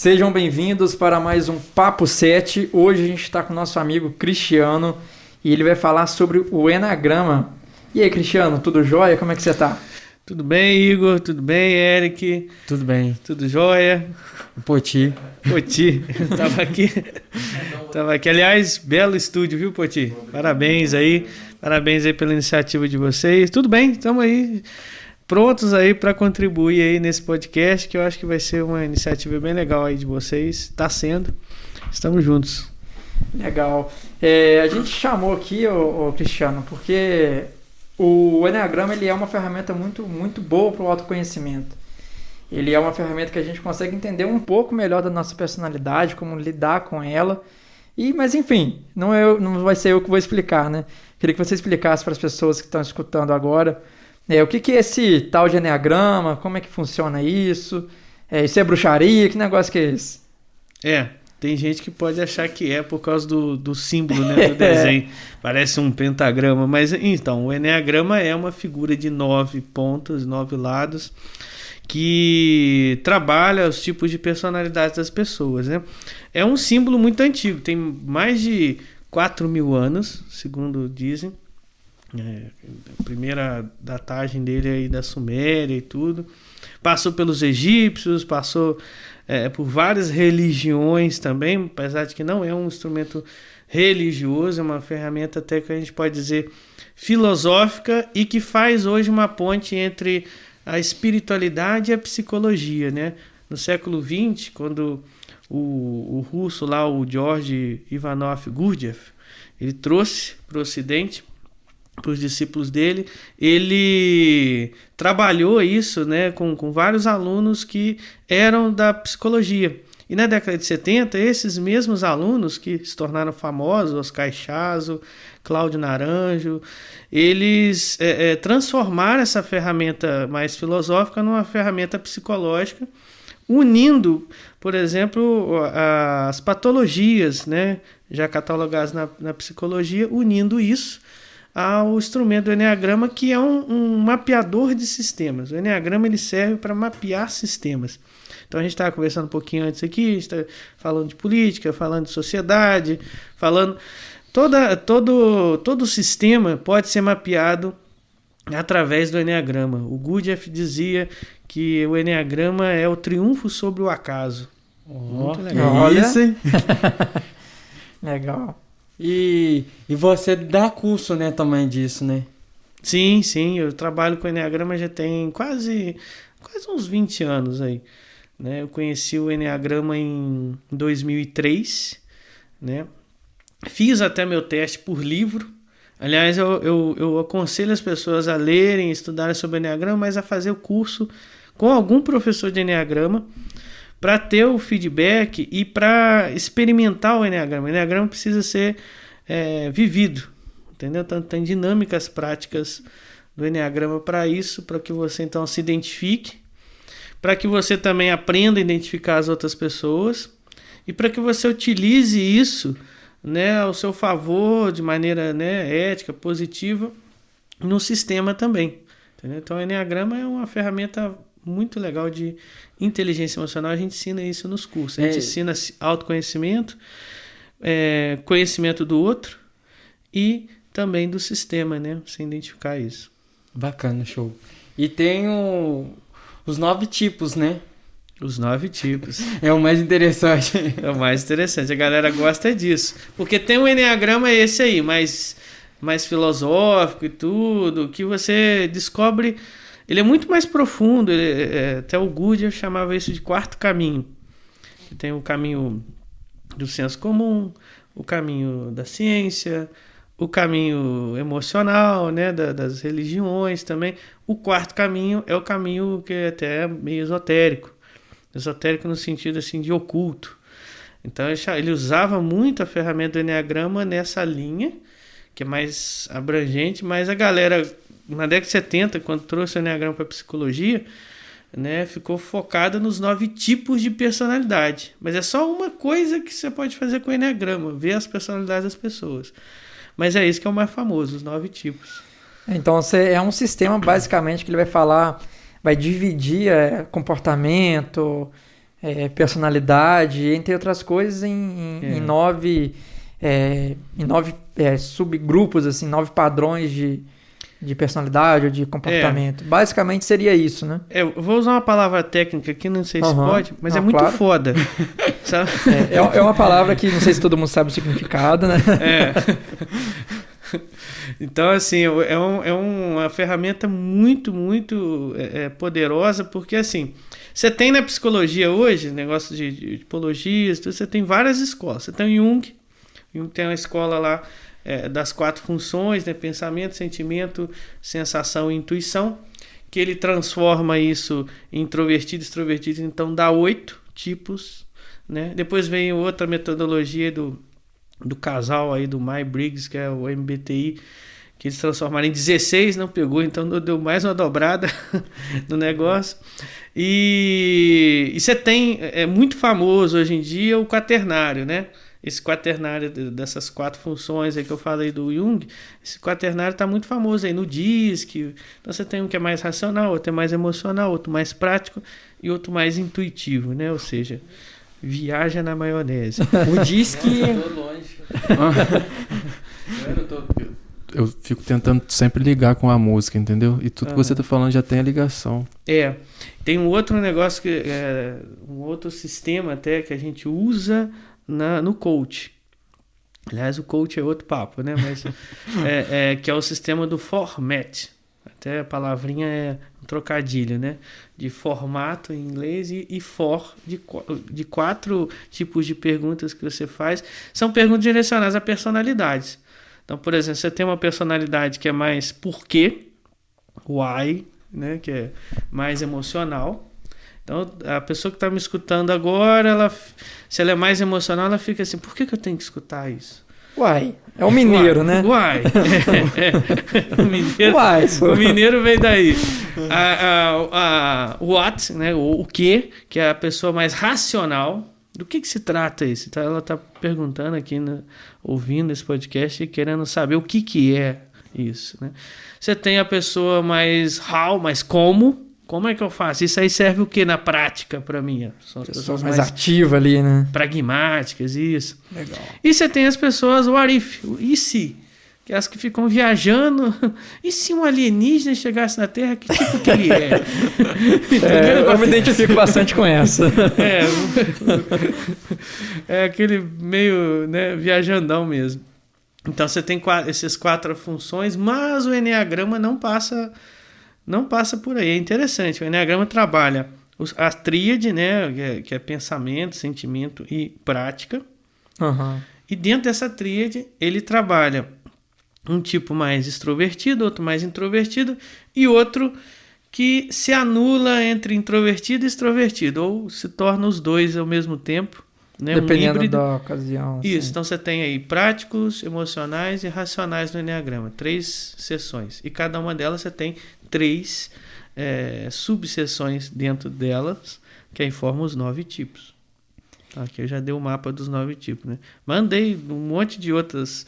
Sejam bem-vindos para mais um Papo 7. Hoje a gente está com o nosso amigo Cristiano e ele vai falar sobre o Eneagrama. E aí, Cristiano, tudo jóia? Como é que você tá? Tudo bem, Igor? Tudo bem, Eric? Tudo bem. Tudo jóia? Poti. Tava aqui. Aliás, belo estúdio, viu, Poti? Parabéns aí pela iniciativa de vocês. Tudo bem, estamos aí prontos aí para contribuir aí nesse podcast, que eu acho que vai ser uma iniciativa bem legal aí de vocês. Está sendo. Estamos juntos. Legal. A gente chamou aqui, o Cristiano, porque o Eneagrama ele é uma ferramenta muito, muito boa para o autoconhecimento. Ele é uma ferramenta que a gente consegue entender um pouco melhor da nossa personalidade, como lidar com ela. Mas enfim, não vai ser eu que vou explicar, né? Queria que você explicasse para as pessoas que estão escutando agora o que é esse tal de Eneagrama, como é que funciona isso, isso é bruxaria, que negócio que é esse? Tem gente que pode achar que é por causa do símbolo, né, do desenho. Parece um pentagrama, mas então, o Eneagrama é uma figura de 9 pontas, 9 lados, que trabalha os tipos de personalidades das pessoas, né? É um símbolo muito antigo, tem mais de 4.000 anos, segundo dizem. A primeira datagem dele aí da Suméria e tudo. Passou pelos egípcios, passou por várias religiões também, apesar de que não é um instrumento religioso, é uma ferramenta até que a gente pode dizer filosófica e que faz hoje uma ponte entre a espiritualidade e a psicologia, né? No século XX, quando o russo lá, o Georgy Ivanov Gurdjieff, ele trouxe para o Ocidente, para os discípulos dele, ele trabalhou isso, né, com vários alunos que eram da psicologia. E na década de 70, esses mesmos alunos que se tornaram famosos, Oscar Ichazo, Cláudio Naranjo, eles transformaram essa ferramenta mais filosófica numa ferramenta psicológica, unindo, por exemplo, as patologias, né, já catalogadas na psicologia, unindo isso ao instrumento do Eneagrama, que é um mapeador de sistemas. O Eneagrama ele serve para mapear sistemas. Então a gente estava conversando um pouquinho antes aqui, a gente está falando de política, falando de sociedade, falando... Todo sistema pode ser mapeado através do Eneagrama. O Gurdjieff dizia que o Eneagrama é o triunfo sobre o acaso. Muito legal. Olha isso, hein? Legal. E você dá curso, né, também disso, né? Sim, eu trabalho com o Eneagrama já tem quase uns 20 anos aí, né? Eu conheci o Eneagrama em 2003, né? Fiz até meu teste por livro. Aliás, eu aconselho as pessoas a lerem, estudarem sobre o Eneagrama, mas a fazer o curso com algum professor de Eneagrama para ter o feedback e para experimentar o Eneagrama. O Eneagrama precisa ser vivido, entendeu? Então, tem dinâmicas práticas do Eneagrama para isso, para que você então se identifique, para que você também aprenda a identificar as outras pessoas e para que você utilize isso, né, ao seu favor, de maneira, né, ética, positiva, no sistema também. Entendeu? Então, o Eneagrama é uma ferramenta muito legal de inteligência emocional. A gente ensina isso nos cursos. A gente ensina autoconhecimento, conhecimento do outro e também do sistema, né? Você identificar isso. Bacana, show. E tem os 9 tipos, né? Os 9 tipos. É o mais interessante. É o mais interessante. A galera gosta disso. Porque tem um Eneagrama esse aí, mais filosófico e tudo, que você descobre... Ele é muito mais profundo. Até o Gurdjieff chamava isso de quarto caminho. Tem o caminho do senso comum, o caminho da ciência, o caminho emocional, né, das religiões também. O quarto caminho é o caminho que é até meio esotérico. Esotérico no sentido assim, de oculto. Então ele usava muito a ferramenta do Eneagrama nessa linha, que é mais abrangente, mas a galera, na década de 70, quando trouxe o Eneagrama para a psicologia, né, ficou focada nos 9 tipos de personalidade. Mas é só uma coisa que você pode fazer com o Eneagrama, ver as personalidades das pessoas. Mas é isso que é o mais famoso, os 9 tipos. Então é um sistema basicamente que ele vai falar, vai dividir comportamento, personalidade, entre outras coisas, em 9 subgrupos, assim, 9 padrões de personalidade ou de comportamento. Basicamente seria isso, né? Eu vou usar uma palavra técnica aqui, não sei se pode, mas é muito claro. foda. Sabe? É uma palavra que não sei se todo mundo sabe o significado, né? Então, assim, é uma ferramenta muito, muito poderosa, porque, assim, você tem na psicologia hoje, negócio de tipologias, você tem várias escolas. Você tem o Jung tem uma escola lá das 4 funções, né? Pensamento, sentimento, sensação e intuição, que ele transforma isso em introvertido, extrovertido, então dá 8 tipos, né? Depois vem outra metodologia do casal aí, do Myers-Briggs, que é o MBTI, que eles transformaram em 16, não pegou, então deu mais uma dobrada no negócio. E você tem, muito famoso hoje em dia, o quaternário, né? Esse quaternário dessas 4 funções aí que eu falei do Jung, esse quaternário está muito famoso aí no DISC. Então você tem um que é mais racional, outro é mais emocional, outro mais prático e outro mais intuitivo, né? Ou seja, viaja na maionese. O DISC... Eu tô longe. Eu fico tentando sempre ligar com a música, entendeu? E tudo que você tá falando já tem a ligação. Tem um outro negócio, um outro sistema até que a gente usa no coach. Aliás, o coach é outro papo, né? Mas que é o sistema do format. Até a palavrinha é um trocadilho, né? De formato em inglês e for de 4 tipos de perguntas que você faz. São perguntas direcionadas a personalidades. Então, por exemplo, você tem uma personalidade que é mais porquê, why, né? Que é mais emocional. Então, a pessoa que está me escutando agora, se ela é mais emocional, ela fica assim, por que eu tenho que escutar isso? Uai, é o mineiro, né? Uai. O mineiro vem daí. What, né? O que é a pessoa mais racional. Do que se trata isso? Ela está perguntando aqui, né, ouvindo esse podcast e querendo saber o que é isso, né? Você tem a pessoa mais how, mais como é que eu faço? Isso aí serve o que na prática para mim? São as pessoas mais ativas ali, né? Pragmáticas, isso. Legal. E você tem as pessoas what if, e se? Que é as que ficam viajando. E se um alienígena chegasse na Terra, que tipo que ele é? Eu me identifico bastante com essa. É aquele meio, né, viajandão mesmo. Então você tem essas 4 funções, mas o Eneagrama não passa por aí. É interessante, o Eneagrama trabalha a tríade, né, que é pensamento, sentimento e prática. Uhum. E dentro dessa tríade, ele trabalha um tipo mais extrovertido, outro mais introvertido e outro que se anula entre introvertido e extrovertido, ou se torna os dois ao mesmo tempo, né? Dependendo um híbrido da ocasião. Isso, sim. Então você tem aí práticos, emocionais e racionais no Eneagrama, 3 seções. E cada uma delas você tem 3 subseções dentro delas, que aí formam os 9 tipos. Aqui eu já dei o mapa dos 9 tipos, né? Mandei um monte de outras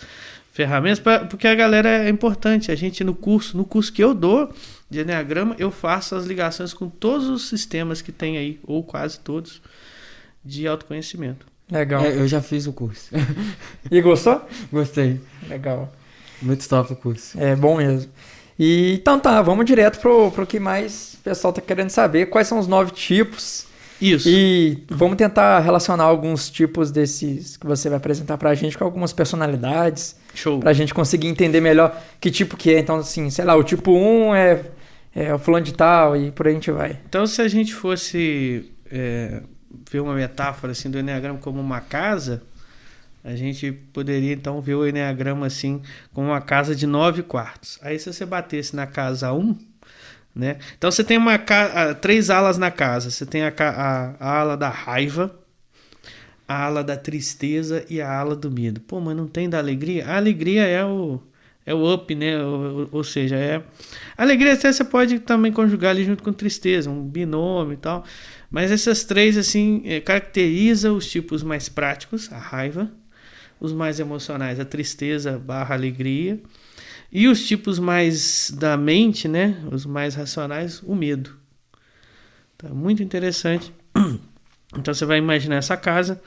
ferramentas, porque a galera é importante. A gente no curso que eu dou de Eneagrama, eu faço as ligações com todos os sistemas que tem aí, ou quase todos, de autoconhecimento. Legal. Eu já fiz o curso. E gostou? Gostei. Legal. Muito top o curso. É bom mesmo. E, então vamos direto pro que mais o pessoal tá querendo saber. Quais são os 9 tipos? Isso. E vamos tentar relacionar alguns tipos desses que você vai apresentar pra gente com algumas personalidades. Show. Pra gente conseguir entender melhor que tipo que é. Então, assim, sei lá, o tipo 1 é o fulano de tal e por aí a gente vai. Então, se a gente fosse ver uma metáfora assim, do Eneagrama como uma casa, a gente poderia então ver o Eneagrama assim como uma casa de 9 quartos. Aí se você batesse na casa 1, né? Então você tem 3 alas na casa. Você tem a ala da raiva, a ala da tristeza e a ala do medo. Pô, mas não tem da alegria? A alegria é o up, né? Ou seja, a alegria até você pode também conjugar ali junto com tristeza, um binômio e tal. Mas essas 3 assim caracterizam os tipos mais práticos, a raiva, os mais emocionais, a tristeza / alegria, e os tipos mais da mente, né? Os mais racionais, o medo. Tá muito interessante. Então você vai imaginar essa casa.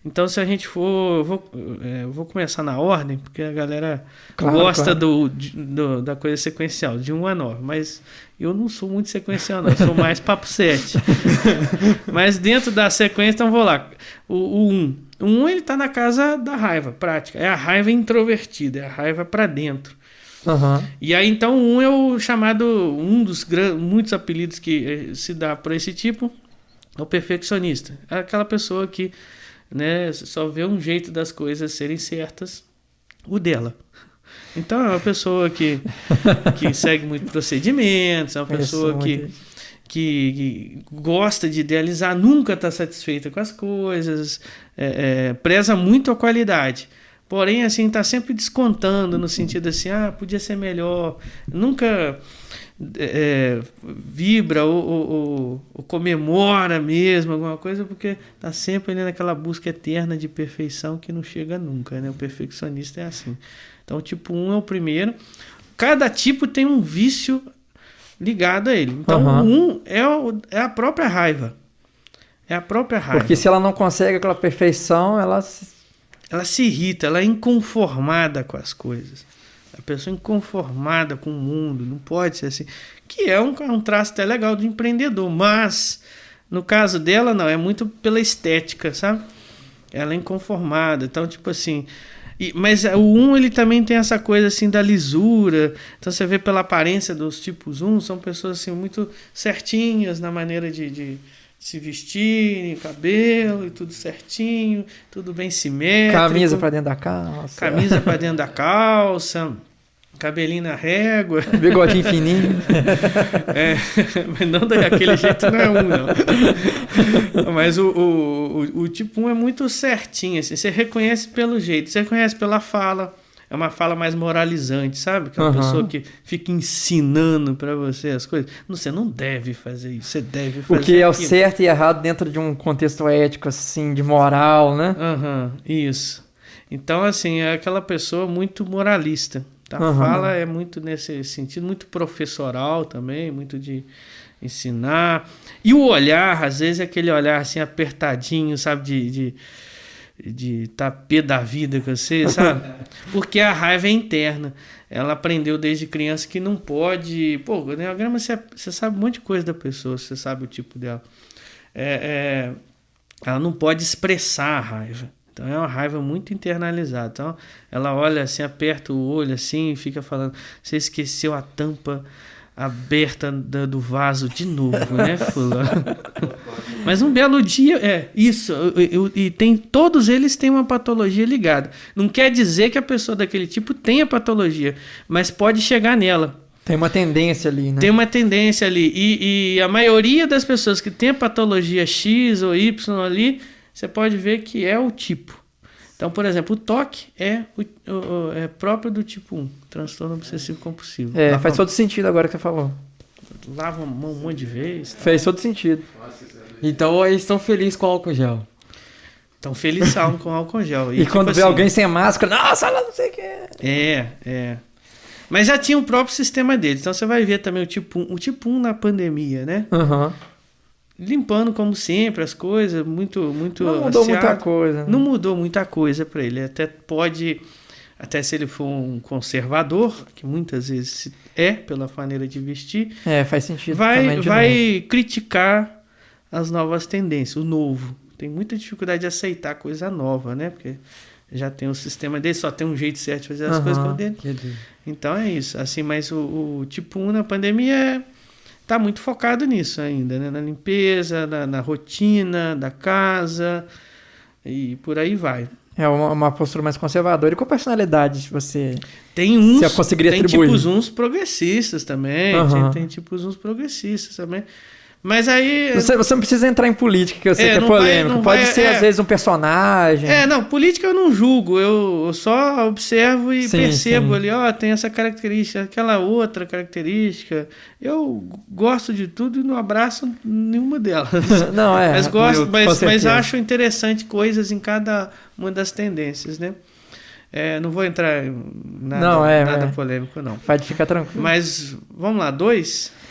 Então se a gente for... vou começar na ordem, porque a galera gosta da coisa sequencial, de 1 a 9. Mas eu não sou muito sequencial, não. Eu sou mais papo 7. Mas dentro da sequência, então vou lá. O 1. O 1 ele tá na casa da raiva, prática. É a raiva introvertida, é a raiva para dentro. Uhum. E aí então o 1 é o chamado... Um dos muitos apelidos que se dá para esse tipo... É o perfeccionista. É aquela pessoa que, né, só vê um jeito das coisas serem certas, o dela. Então é uma pessoa que segue muito procedimentos, é uma pessoa que gosta de idealizar, nunca está satisfeita com as coisas, preza muito a qualidade. Porém, assim, está sempre descontando no sentido assim, podia ser melhor. Nunca... vibra ou comemora mesmo alguma coisa, porque tá sempre ali naquela busca eterna de perfeição que não chega nunca, né? O perfeccionista é assim. Então o tipo 1 é o primeiro. Cada tipo tem um vício ligado a ele. Então o 1 é a própria raiva. É a própria raiva. Porque se ela não consegue aquela perfeição, ela se irrita, ela é inconformada com as coisas. A pessoa inconformada com o mundo, não pode ser assim. Que é um traço até legal do empreendedor, mas no caso dela não, é muito pela estética, sabe? Ela é inconformada, então tipo assim... mas o 1 ele também tem essa coisa assim da lisura, então você vê pela aparência dos tipos 1, são pessoas assim muito certinhas na maneira de se vestirem, cabelo e tudo certinho, tudo bem simétrico. Camisa pra dentro da calça. Camisa pra dentro da calça, cabelinho na régua. Bigodinho fininho. Mas não daquele jeito não é 1, não. Mas o tipo 1 é muito certinho, assim, você reconhece pelo jeito, você reconhece pela fala. É uma fala mais moralizante, sabe? Aquela pessoa que fica ensinando pra você as coisas. Você não deve fazer isso, você deve fazer o que é o aquilo. certo e errado dentro de um contexto ético, assim, de moral, né? Isso. Então, assim, é aquela pessoa muito moralista. A fala é muito nesse sentido, muito professoral também, muito de ensinar. E o olhar, às vezes, é aquele olhar assim apertadinho, sabe? De tá pé da vida com você, sabe? Porque a raiva é interna. Ela aprendeu desde criança que não pode... Pô, o Enneagrama você sabe um monte de coisa da pessoa, você sabe o tipo dela. Ela não pode expressar a raiva. Então é uma raiva muito internalizada. Então ela olha assim, aperta o olho assim e fica falando: você esqueceu a tampa aberta do vaso de novo, né, fulano? Mas um belo dia, isso, e todos eles têm uma patologia ligada. Não quer dizer que a pessoa daquele tipo tenha patologia, mas pode chegar nela. Tem uma tendência ali, né? Tem uma tendência ali. E a maioria das pessoas que tem a patologia X ou Y ali, você pode ver que é o tipo. Então, por exemplo, o TOC é próprio do tipo 1, transtorno obsessivo compulsivo. Faz todo sentido agora que você falou. Lava a mão um monte de vezes. Fez todo sentido. Então eles estão felizes com álcool gel. Estão felizes com álcool gel. E quando vê alguém sem máscara, nossa, ela não sei o que. Mas já tinha o próprio sistema deles. Então você vai ver também o tipo 1. O tipo 1 na pandemia, né? Limpando como sempre as coisas, muito não mudou muita coisa, né? Não mudou muita coisa para ele. Até se ele for um conservador, que muitas vezes pela maneira de vestir, faz sentido. Vai criticar as novas tendências, o novo. Tem muita dificuldade de aceitar coisa nova, né? Porque já tem o sistema dele, só tem um jeito certo de fazer as coisas com o dele. Então é isso. Assim, mas o tipo 1 na pandemia tá muito focado nisso ainda, né? Na limpeza, na rotina da casa e por aí vai. É uma postura mais conservadora. E qual personalidade você conseguiria atribuir? Tem tipos uns progressistas também. Tem tipos uns progressistas também. Mas aí... Você não precisa entrar em política, que eu sei que é polêmico. Pode ser, às vezes, um personagem. Não, política eu não julgo. Eu só observo e percebo ali, tem essa característica, aquela outra característica. Eu gosto de tudo e não abraço nenhuma delas. Não, mas gosto, mas acho interessante coisas em cada uma das tendências, né? Não vou entrar em nada polêmico, não. Pode ficar tranquilo. Mas, vamos lá, 2...